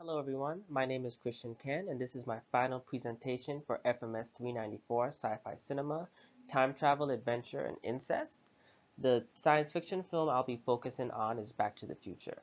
Hello everyone, my name is Christian Ken and this is my final presentation for FMS 394 Sci-Fi Cinema, Time Travel, Adventure, and Incest. The science fiction film I'll be focusing on is Back to the Future.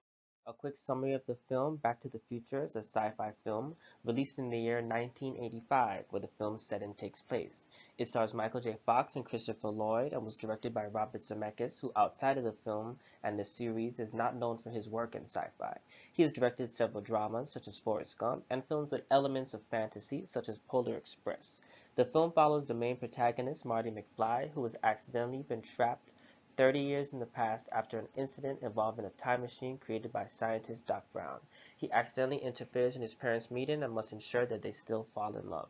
A quick summary of the film, Back to the Future is a sci-fi film released in the year 1985 where the film's setting takes place. It stars Michael J. Fox and Christopher Lloyd and was directed by Robert Zemeckis, who outside of the film and the series is not known for his work in sci-fi. He has directed several dramas, such as Forrest Gump, and films with elements of fantasy, such as Polar Express. The film follows the main protagonist, Marty McFly, who has accidentally been trapped 30 years in the past after an incident involving a time machine created by scientist Doc Brown. He accidentally interferes in his parents' meeting and must ensure that they still fall in love.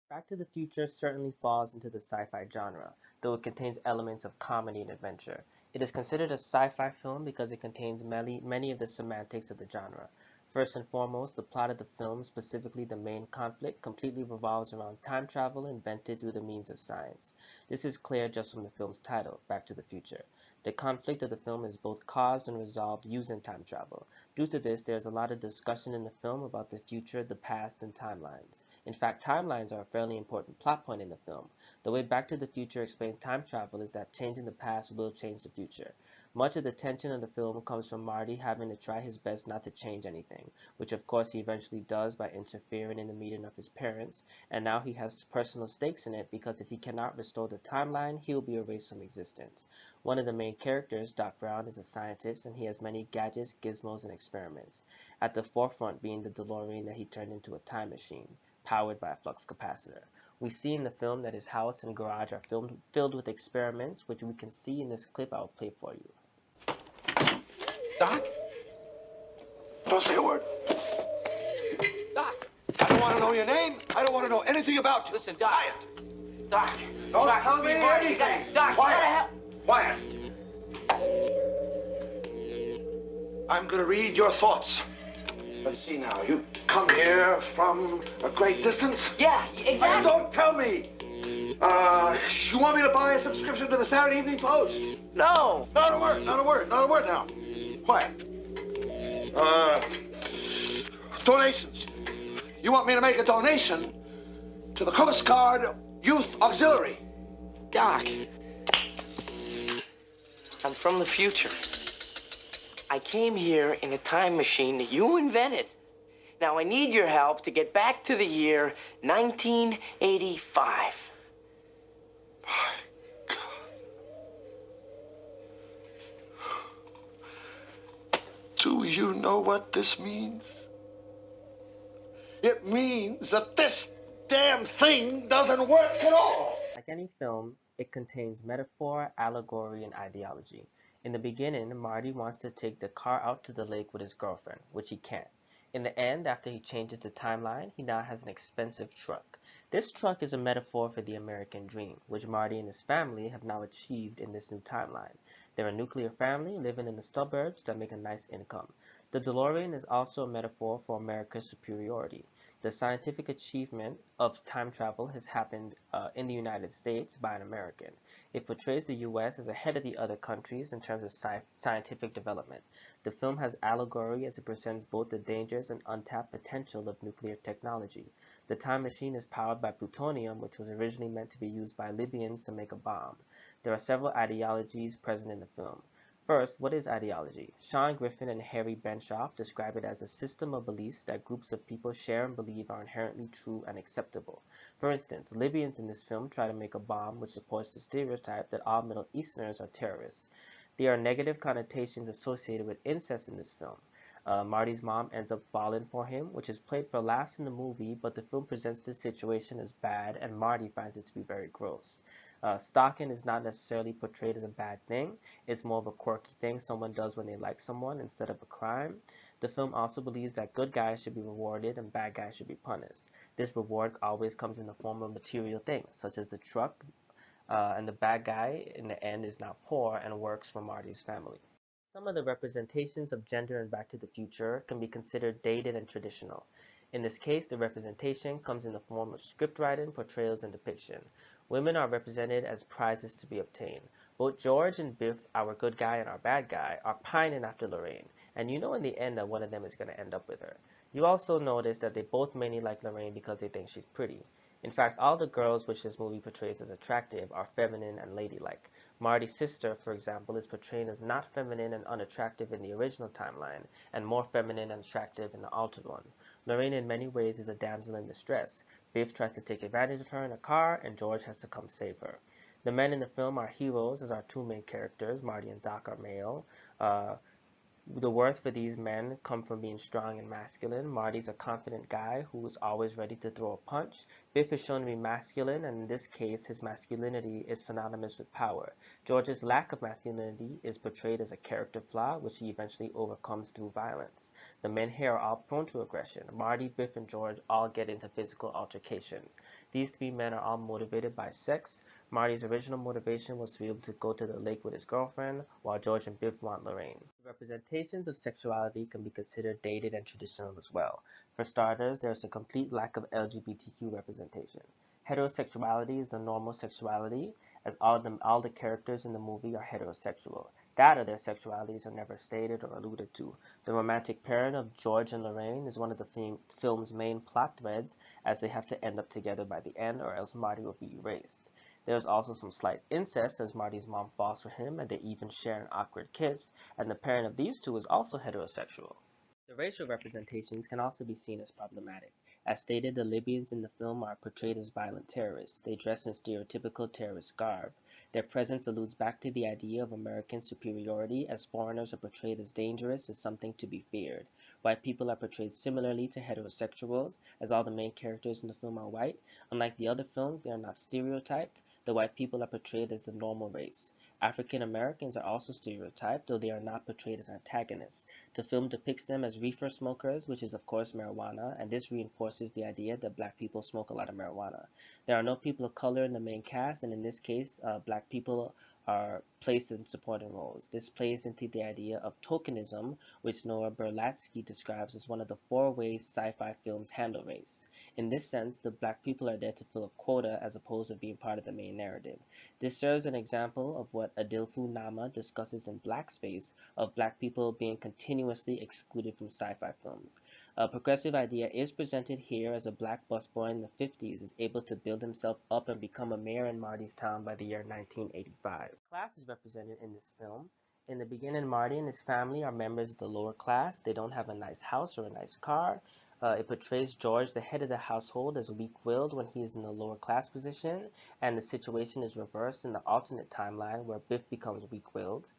Back to the Future certainly falls into the sci-fi genre, though it contains elements of comedy and adventure. It is considered a sci-fi film because it contains many of the semantics of the genre. First and foremost, the plot of the film, specifically the main conflict, completely revolves around time travel invented through the means of science. This is clear just from the film's title, Back to the Future. The conflict of the film is both caused and resolved using time travel. Due to this, there is a lot of discussion in the film about the future, the past, and timelines. In fact, timelines are a fairly important plot point in the film. The way Back to the Future explains time travel is that changing the past will change the future. Much of the tension of the film comes from Marty having to try his best not to change anything, which of course he eventually does by interfering in the meeting of his parents, and now he has personal stakes in it because if he cannot restore the timeline, he will be erased from existence. One of the main characters, Doc Brown, is a scientist and he has many gadgets, gizmos, and experiments, at the forefront being the DeLorean that he turned into a time machine, powered by a flux capacitor. We see in the film that his house and garage are filled with experiments, which we can see in this clip I will play for you. Doc? Don't say a word. Doc! I don't want to know your name. I don't want to know anything about you. Listen, Doc. Quiet. Doc. Don't Doc, tell me anything. Doc, Quiet. Quiet. I'm going to read your thoughts. Let's see now. You come here from a great distance? Yeah, exactly. Don't tell me. You want me to buy a subscription to the Saturday Evening Post? No. Not a word, not a word, not a word now. Quiet. Donations. You want me to make a donation to the Coast Guard Youth Auxiliary? Doc. I'm from the future. I came here in a time machine that you invented. Now I need your help to get back to the year 1985. Do you know what this means? It means that this damn thing doesn't work at all. Like any film, it contains metaphor, allegory, and ideology. In the beginning, Marty wants to take the car out to the lake with his girlfriend, which he can't. In the end, after he changes the timeline, he now has an expensive truck. This truck is a metaphor for the American dream, which Marty and his family have now achieved in this new timeline. They're a nuclear family living in the suburbs that make a nice income. The DeLorean is also a metaphor for America's superiority. The scientific achievement of time travel has happened in the United States by an American. It portrays the U.S. as ahead of the other countries in terms of scientific development. The film has allegory as it presents both the dangers and untapped potential of nuclear technology. The time machine is powered by plutonium, which was originally meant to be used by Libyans to make a bomb. There are several ideologies present in the film. First, what is ideology? Sean Griffin and Harry Benshoff describe it as a system of beliefs that groups of people share and believe are inherently true and acceptable. For instance, Libyans in this film try to make a bomb which supports the stereotype that all Middle Easterners are terrorists. There are negative connotations associated with incest in this film. Marty's mom ends up falling for him, which is played for laughs in the movie, but the film presents this situation as bad, and Marty finds it to be very gross. Stalking is not necessarily portrayed as a bad thing. It's more of a quirky thing someone does when they like someone instead of a crime. The film also believes that good guys should be rewarded and bad guys should be punished. This reward always comes in the form of material things, such as the truck, and the bad guy in the end is now poor and works for Marty's family. Some of the representations of gender in Back to the Future can be considered dated and traditional. In this case, the representation comes in the form of script writing, portrayals, and depiction. Women are represented as prizes to be obtained. Both George and Biff, our good guy and our bad guy, are pining after Lorraine, and you know in the end that one of them is going to end up with her. You also notice that they both mainly like Lorraine because they think she's pretty. In fact, all the girls which this movie portrays as attractive are feminine and ladylike. Marty's sister, for example, is portrayed as not feminine and unattractive in the original timeline, and more feminine and attractive in the altered one. Lorraine in many ways is a damsel in distress. Biff tries to take advantage of her in a car, and George has to come save her. The men in the film are heroes, as our two main characters, Marty and Doc, are male. The worth for these men come from being strong and masculine. Marty's a confident guy who is always ready to throw a punch. Biff is shown to be masculine, and in this case, his masculinity is synonymous with power. George's lack of masculinity is portrayed as a character flaw, which he eventually overcomes through violence. The men here are all prone to aggression. Marty, Biff, and George all get into physical altercations. These three men are all motivated by sex. Marty's original motivation was to be able to go to the lake with his girlfriend, while George and Biff want Lorraine. Representations of sexuality can be considered dated and traditional as well. For starters, there's a complete lack of LGBTQ representation. Heterosexuality is the normal sexuality, as all the characters in the movie are heterosexual. That or their sexualities are never stated or alluded to. The romantic pairing of George and Lorraine is one of the film's main plot threads, as they have to end up together by the end, or else Marty will be erased. There's also some slight incest, as Marty's mom falls for him, and they even share an awkward kiss, and the pairing of these two is also heterosexual. The racial representations can also be seen as problematic. As stated, the Libyans in the film are portrayed as violent terrorists. They dress in stereotypical terrorist garb. Their presence alludes back to the idea of American superiority, as foreigners are portrayed as dangerous, as something to be feared. White people are portrayed similarly to heterosexuals, as all the main characters in the film are white. Unlike the other films, they are not stereotyped. The white people are portrayed as the normal race. African Americans are also stereotyped, though they are not portrayed as antagonists. The film depicts them as reefer smokers, which is of course marijuana, and this reinforces the idea that black people smoke a lot of marijuana. There are no people of color in the main cast, and in this case, black people are placed in supporting roles. This plays into the idea of tokenism, which Noah Berlatsky describes as one of the 4 ways sci-fi films handle race. In this sense, the black people are there to fill a quota as opposed to being part of the main narrative. This serves an example of what Adilfu Nama discusses in Black Space, of black people being continuously excluded from sci-fi films. A progressive idea is presented here, as a black busboy in the 50s is able to build himself up and become a mayor in Marty's town by the year 1985. Class is represented in this film. In the beginning, Marty and his family are members of the lower class. They don't have a nice house or a nice car. It portrays George, the head of the household, as weak-willed when he is in the lower class position, and the situation is reversed in the alternate timeline where Biff becomes weak-willed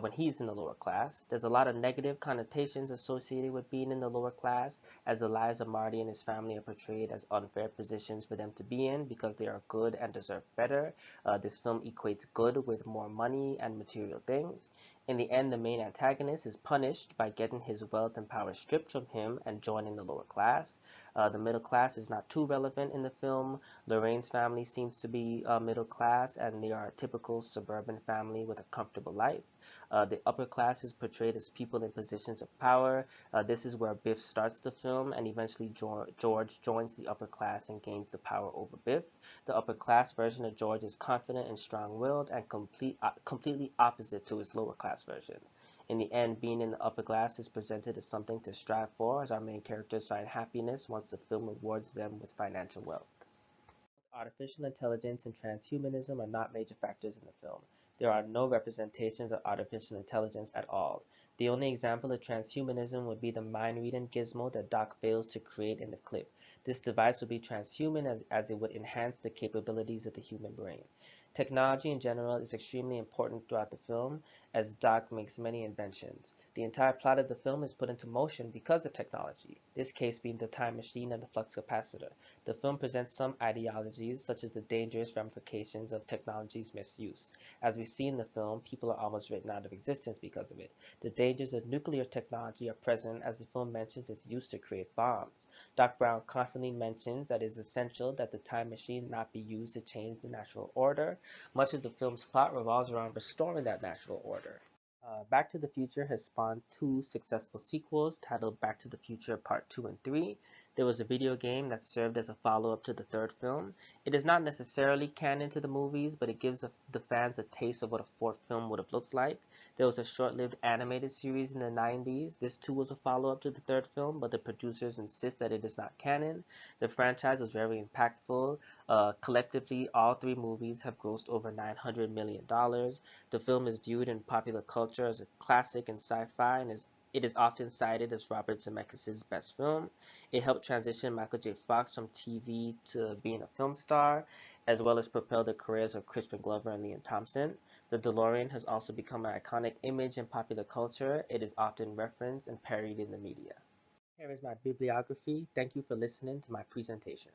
when he's in the lower class. There's a lot of negative connotations associated with being in the lower class, as the lives of Marty and his family are portrayed as unfair positions for them to be in because they are good and deserve better. This film equates good with more money and material things. In the end, the main antagonist is punished by getting his wealth and power stripped from him and joining the lower class. The middle class is not too relevant in the film. Lorraine's family seems to be middle class, and they are a typical suburban family with a comfortable life. The upper class is portrayed as people in positions of power. This is where Biff starts the film, and eventually George joins the upper class and gains the power over Biff. The upper class version of George is confident and strong-willed, and completely opposite to his lower class version. In the end, being in the upper class is presented as something to strive for, as our main characters find happiness once the film rewards them with financial wealth. Artificial intelligence and transhumanism are not major factors in the film. There are no representations of artificial intelligence at all. The only example of transhumanism would be the mind-reading gizmo that Doc fails to create in the clip. This device would be transhuman, as it would enhance the capabilities of the human brain. Technology in general is extremely important throughout the film, as Doc makes many inventions. The entire plot of the film is put into motion because of technology, this case being the time machine and the flux capacitor. The film presents some ideologies, such as the dangerous ramifications of technology's misuse. As we see in the film, people are almost written out of existence because of it. The dangers of nuclear technology are present, as the film mentions its use to create bombs. Doc Brown constantly mentions that it is essential that the time machine not be used to change the natural order. Much of the film's plot revolves around restoring that natural order. Back to the Future has spawned 2 successful sequels titled Back to the Future Part 2 and 3. There was a video game that served as a follow-up to the third film. It is not necessarily canon to the movies, but it gives the fans a taste of what a fourth film would have looked like. There was a short-lived animated series in the 90s. This too was a follow-up to the third film, but the producers insist that it is not canon. The franchise was very impactful. Collectively, all three movies have grossed over $900 million. The film is viewed in popular culture as a classic in sci-fi and it is often cited as Robert Zemeckis' best film. It helped transition Michael J. Fox from TV to being a film star, as well as propel the careers of Crispin Glover and Liam Thompson. The DeLorean has also become an iconic image in popular culture. It is often referenced and parodied in the media. Here is my bibliography. Thank you for listening to my presentation.